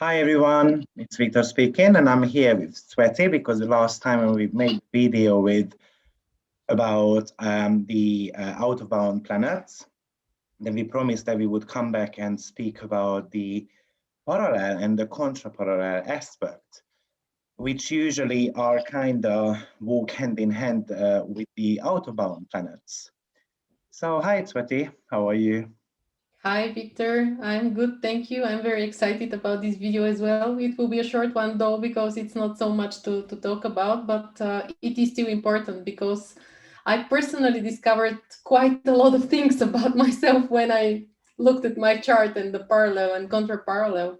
Hi everyone, it's Viktor speaking, and I'm here with Tsveti because the last time we made video with about the out of bound planets, then we promised that we would come back and speak about the parallel and the contra-parallel aspect, which usually are kind of walk hand in hand with the out of bound planets. So hi Tsveti, how are you? Hi, Victor. I'm good, thank you. I'm very excited about this video as well. It will be a short one though, because it's not so much to talk about, but it is still important because I personally discovered quite a lot of things about myself when I looked at my chart and the parallel and contra parallel.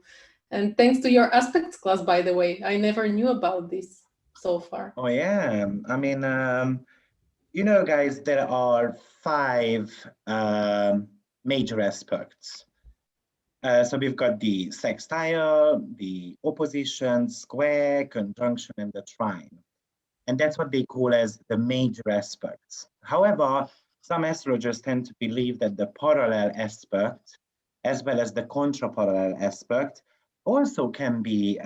And thanks to your aspects class, by the way, I never knew about this so far. Oh yeah, I mean, guys, there are five major aspects. So we've got the sextile, the opposition, square, conjunction, and the trine. And that's what they call as the major aspects. However, some astrologers tend to believe that the parallel aspect, as well as the contraparallel aspect, also can be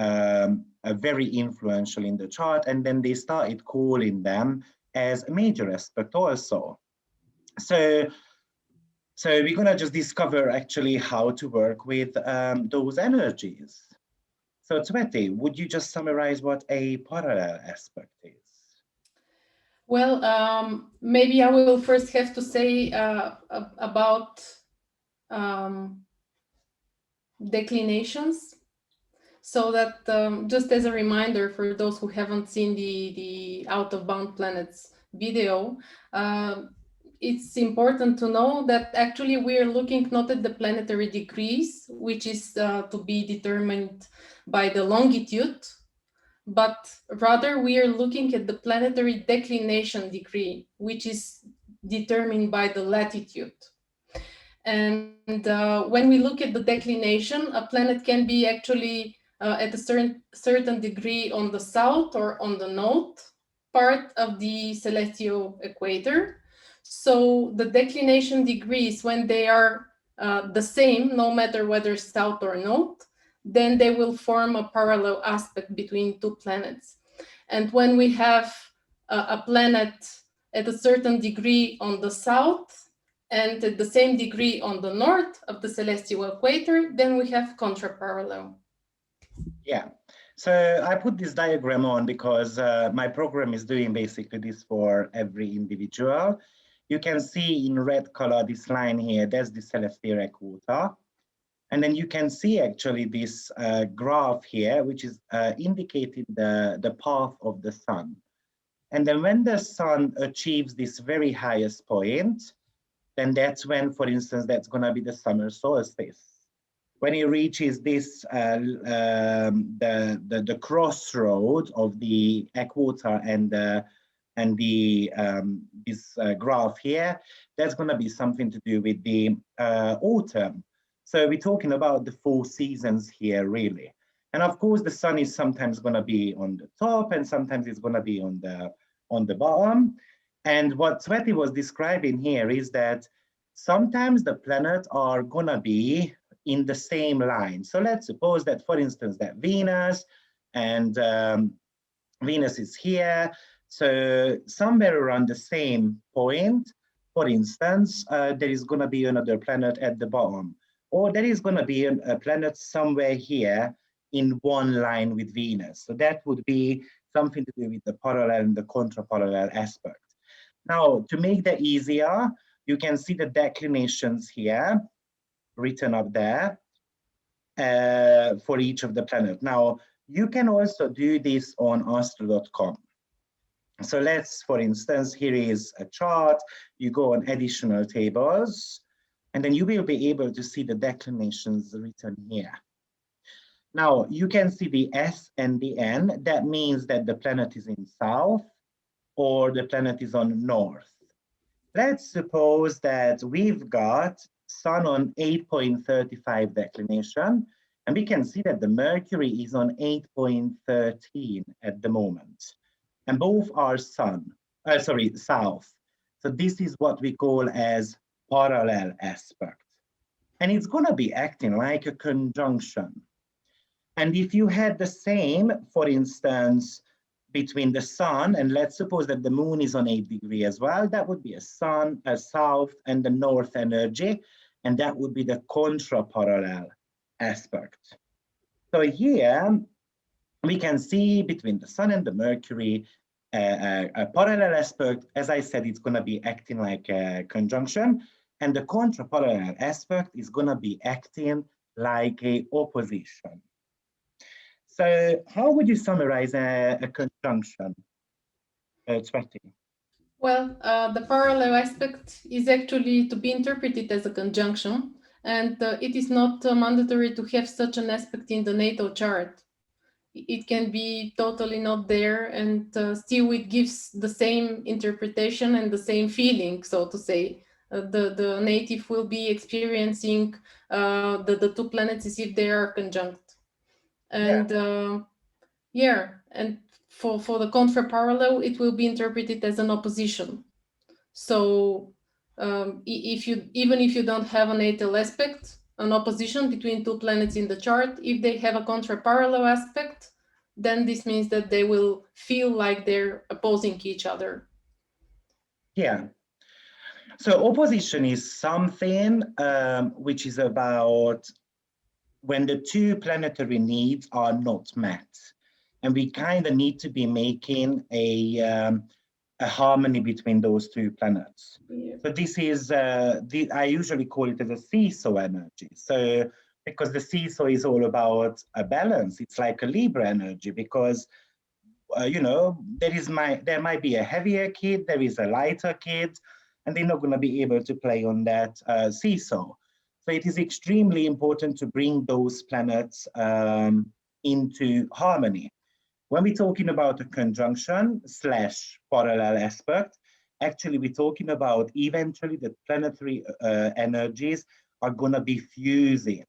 very influential in the chart. And then they started calling them as a major aspect also. So we're going to just discover actually how to work with those energies. So Tsveti, would you just summarize what a parallel aspect is? Well, maybe I will first have to say about um, declinations, so that just as a reminder for those who haven't seen the out of bound planets video, it's important to know that actually we are looking not at the planetary degrees, which is to be determined by the longitude, but rather we are looking at the planetary declination degree, which is determined by the latitude. And when we look at the declination, a planet can be actually at a certain degree on the south or on the north part of the celestial equator. So the declination degrees, when they are the same, no matter whether south or north, then they will form a parallel aspect between two planets. And when we have a planet at a certain degree on the south and at the same degree on the north of the celestial equator, then we have contraparallel. Yeah. So I put this diagram on because my program is doing basically this for every individual. You can see in red color this line here, that's the celestial quota. And then you can see actually this graph here, which is indicating the path of the sun. And then when the sun achieves this very highest point, then that's when, for instance, that's going to be the summer solstice. When it reaches this, the crossroad of the equator and the this graph here, that's going to be something to do with the autumn. So we're talking about the 4 seasons here, really. And of course, the sun is sometimes going to be on the top, and sometimes it's going to be on the bottom. And what Tsveti was describing here is that sometimes the planets are going to be in the same line. So let's suppose that, for instance, that Venus and Venus is here. So somewhere around the same point, for instance, there is going to be another planet at the bottom, or there is going to be a planet somewhere here in one line with Venus. So that would be something to do with the parallel and the contraparallel aspect. Now, to make that easier, you can see the declinations here written up there for each of the planet. Now, you can also do this on astro.com. So let's, for instance, here is a chart. You go on additional tables, and then you will be able to see the declinations written here. Now, you can see the S and the N. That means that the planet is in south or the planet is on north. Let's suppose that we've got Sun on 8.35 declination, and we can see that the Mercury is on 8.13 at the moment. And both are south. So this is what we call as parallel aspect. And it's going to be acting like a conjunction. And if you had the same, for instance, between the sun, and let's suppose that the moon is on 8 degrees as well, that would be a sun, a south, and the north energy, and that would be the contra-parallel aspect. So here we can see between the sun and the Mercury a parallel aspect. As I said, it's going to be acting like a conjunction, and the contra-parallel aspect is going to be acting like a opposition. So how would you summarize a conjunction, Tsveti? Well, the parallel aspect is actually to be interpreted as a conjunction, and it is not mandatory to have such an aspect in the natal chart. It can be totally not there, and still it gives the same interpretation and the same feeling, so to say. The native will be experiencing the two planets as if they are conjunct. And yeah, and for the contra parallel, it will be interpreted as an opposition. So if you even if you don't have a natal aspect, an opposition between two planets in the chart, if they have a contra parallel aspect, then this means that they will feel like they're opposing each other. Yeah. So opposition is something which is about when the two planetary needs are not met. And we kind of need to be making a harmony between those two planets. Yeah. So this is, I usually call it as a seesaw energy. So because the seesaw is all about a balance, it's like a Libra energy because you know, there might be a heavier kid, there is a lighter kid, and they're not going to be able to play on that seesaw. So it is extremely important to bring those planets into harmony. When we're talking about a conjunction slash parallel aspect, actually we're talking about eventually the planetary energies are going to be fusing.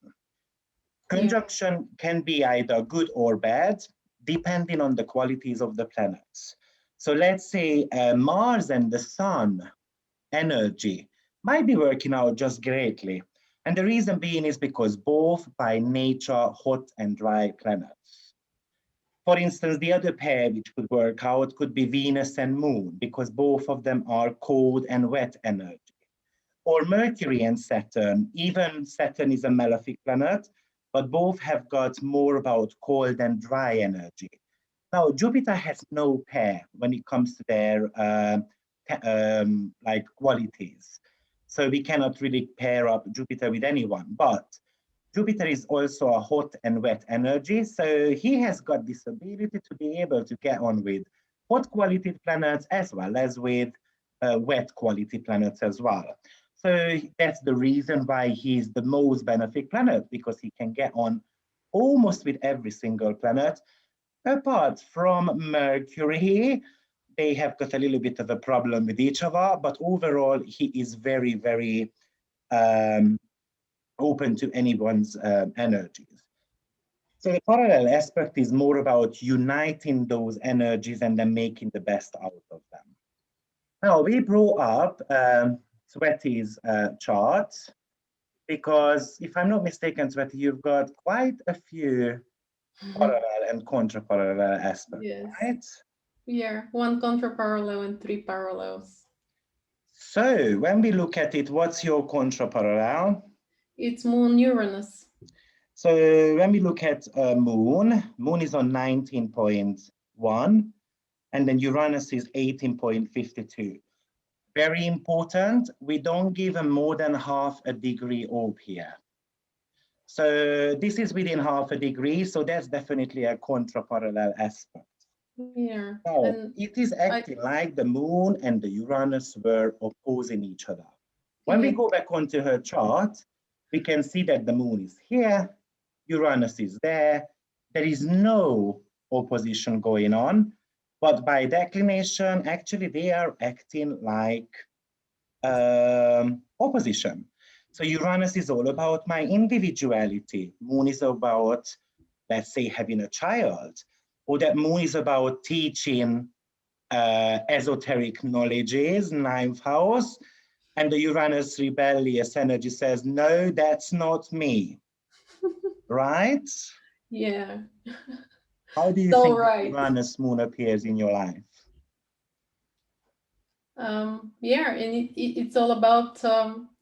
Conjunction can be either good or bad, depending on the qualities of the planets. So let's say Mars and the Sun energy might be working out just greatly. And the reason being is because both by nature hot and dry planets. For instance, the other pair which could work out could be Venus and Moon, because both of them are cold and wet energy. Or Mercury and Saturn, even Saturn is a malefic planet, but both have got more about cold and dry energy. Now, Jupiter has no pair when it comes to their like qualities. So we cannot really pair up Jupiter with anyone, but Jupiter is also a hot and wet energy. So he has got this ability to be able to get on with hot quality planets as well as with wet quality planets as well. So that's the reason why he's the most benefic planet, because he can get on almost with every single planet. Apart from Mercury, they have got a little bit of a problem with each other, but overall, he is very, very open to anyone's energies. So the parallel aspect is more about uniting those energies and then making the best out of them. Now, we brought up Tsveti's chart because, if I'm not mistaken, Tsveti, you've got quite a few parallel and contra-parallel aspects, Yes. right? Yeah, one contra parallel and three parallels. So when we look at it, what's your contra-parallel? It's Moon Uranus. So when we look at Moon is on 19.1, and then Uranus is 18.52. Very important, we don't give them more than half a degree off here. So this is within half a degree, so that's definitely a contra-parallel aspect. Yeah. Now, And it is acting like the Moon and the Uranus were opposing each other. When we go back onto her chart, we can see that the Moon is here, Uranus is there. There is no opposition going on, but by declination, actually they are acting like opposition. So Uranus is all about my individuality. Moon is about, let's say, having a child, or that Moon is about teaching esoteric knowledges, ninth house, and the Uranus rebellious energy says, no, that's not me, right? Yeah. How do you So think right. Uranus moon appears in your life? Yeah, and it's all about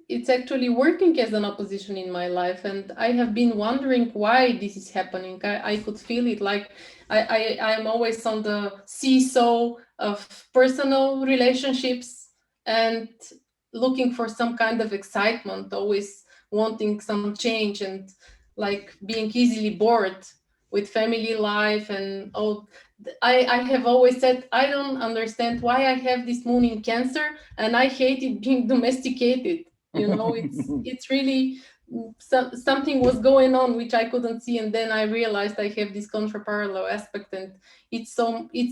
it's actually working as an opposition in my life, and I have been wondering why this is happening. I could feel it, like I'm always on the seesaw of personal relationships and looking for some kind of excitement, always wanting some change, and like being easily bored with family life and all. I have always said I don't understand why I have this moon in Cancer, and I hate it being domesticated. You know, it's really something was going on which I couldn't see, and then I realized I have this contra-parallel aspect, and it's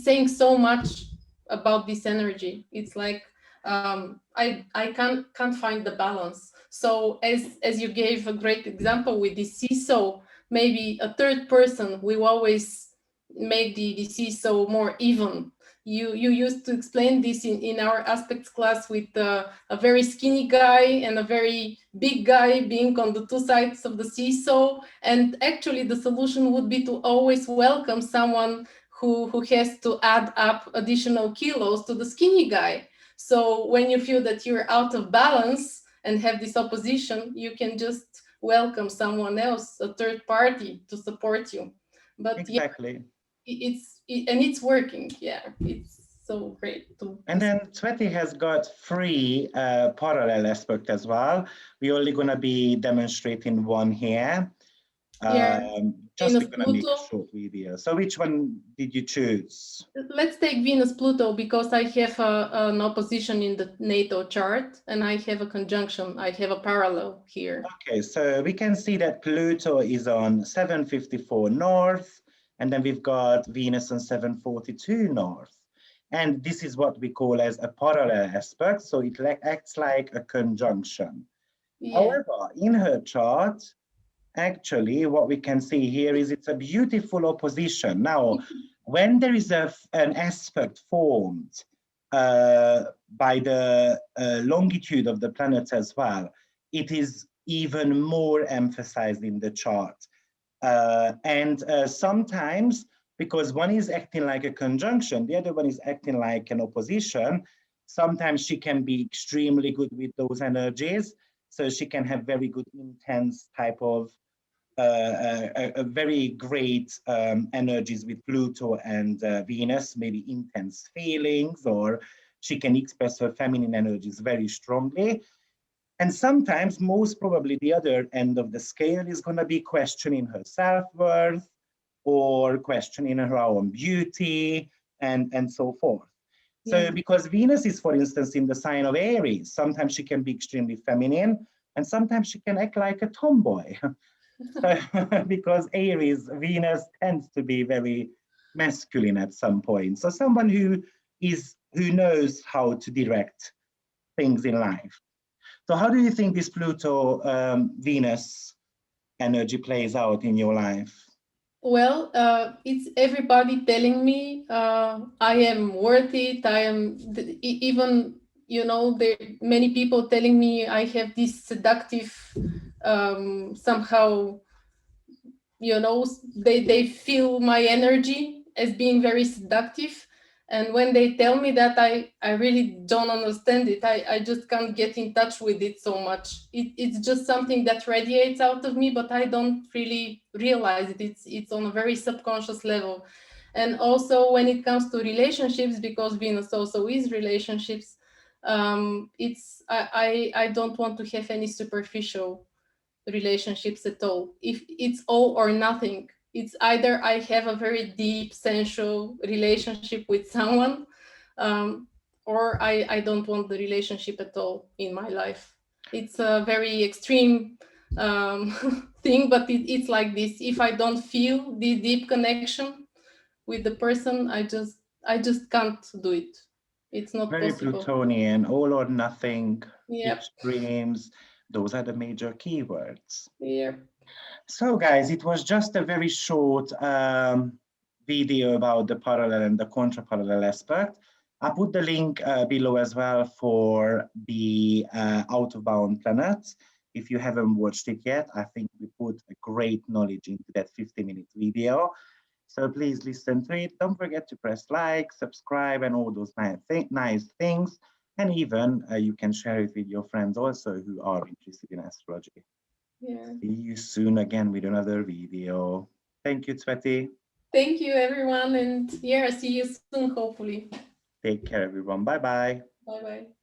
saying so much about this energy. It's like I can't find the balance. So as you gave a great example with the seesaw, maybe a third person will always make the seesaw more even. You used to explain this in our aspects class with a very skinny guy and a very big guy being on the two sides of the seesaw. And actually, the solution would be to always welcome someone who has to add up additional kilos to the skinny guy. So when you feel that you're out of balance and have this opposition, you can just welcome someone else, a third party, to support you. But yeah, Exactly. and it's working. Yeah, it's so great And then Tsveti has got three parallel aspects as well. We're only going to be demonstrating one here. yeah, Just Venus we're going to make a Pluto. short video. So which one did you choose? Let's take Venus Pluto because I have an opposition in the NATO chart and I have a conjunction. I have a parallel here. Okay, so we can see that Pluto is on 754 north, and then we've got Venus on 742 north. And this is what we call as a parallel aspect, so it acts like a conjunction. Yeah. However, in her chart, actually, what we can see here is it's a beautiful opposition. Now, when there is an aspect formed by the longitude of the planets as well, it is even more emphasized in the chart. And sometimes, because one is acting like a conjunction, the other one is acting like an opposition, sometimes she can be extremely good with those energies. So she can have very good, intense type of a very great energies with Pluto and Venus, maybe intense feelings, or she can express her feminine energies very strongly. And sometimes, most probably, the other end of the scale is going to be questioning her self-worth or questioning her own beauty and so forth. So Yeah. because Venus is, for instance, in the sign of Aries, sometimes she can be extremely feminine and sometimes she can act like a tomboy. So because Aries, Venus tends to be very masculine at some point. So someone who knows how to direct things in life. So how do you think this Pluto Venus energy plays out in your life? Well, it's everybody telling me I am worth it. I am even, you know, there many people telling me I have this seductive somehow, you know, they feel my energy as being very seductive, and when they tell me that, I really don't understand it. I just can't get in touch with it so much. It's just something that radiates out of me, but I don't really realize it. It's on a very subconscious level. And also when it comes to relationships, because Venus also is relationships, it's I don't want to have any superficial relationships at all. If it's all or nothing, it's either I have a very deep sensual relationship with someone, or I don't want the relationship at all in my life. It's a very extreme thing, but it's like this. If I don't feel the deep connection with the person, I just can't do it. It's not Very possible. Plutonian, all or nothing, Yep. extremes. Those are the major keywords. Yep. So guys, it was just a very short video about the parallel and the contra-parallel aspect. I put the link below as well for the out-of-bound planets. If you haven't watched it yet, I think we put a great knowledge into that 50-minute video. So please listen to it. Don't forget to press like, subscribe, and all those nice things. And even you can share it with your friends also who are interested in astrology. Yeah. See you soon again with another video. Thank you, Tsveti. Thank you, everyone. And yeah, see you soon, hopefully. Take care, everyone. Bye bye. Bye bye.